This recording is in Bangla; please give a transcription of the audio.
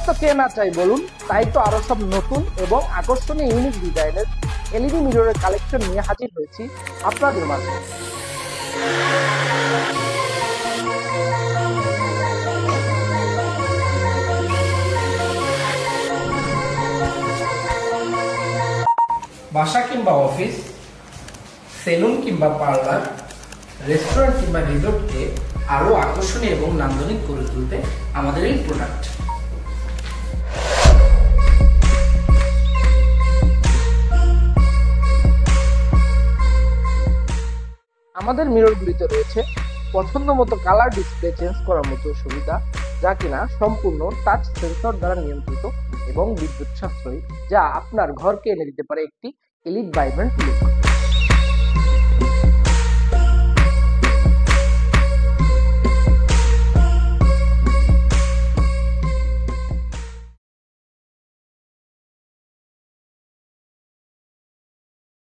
তো কে না চাই বলুন। তাই তো আরো সব নতুন এবং আকর্ষণীয় ইউনিক ডিজাইনের এলইডি মিররের কালেকশন নিয়ে হাজির হয়েছি আপনাদের মাঝে। বাসা কিংবা অফিস, সেলুন কিংবা পার্লার, রেস্টুরেন্ট কিংবা রিসোর্টকে আরো আকর্ষণীয় এবং নান্দনিক করে তুলতে আমাদের এই প্রোডাক্ট। আমাদের মিররগুলিতে রয়েছে পছন্দ মতো কালার ডিসপ্লে চেঞ্জ করার মতো সুবিধা, যা কিনা সম্পূর্ণ টাচ সেন্সর দ্বারা নিয়ন্ত্রিত এবং বিদ্যুৎ সাশ্রয়ী, যা আপনার ঘরকে এনে দিতে পারে একটি এলিট ভাইব্রেন্ট লুক।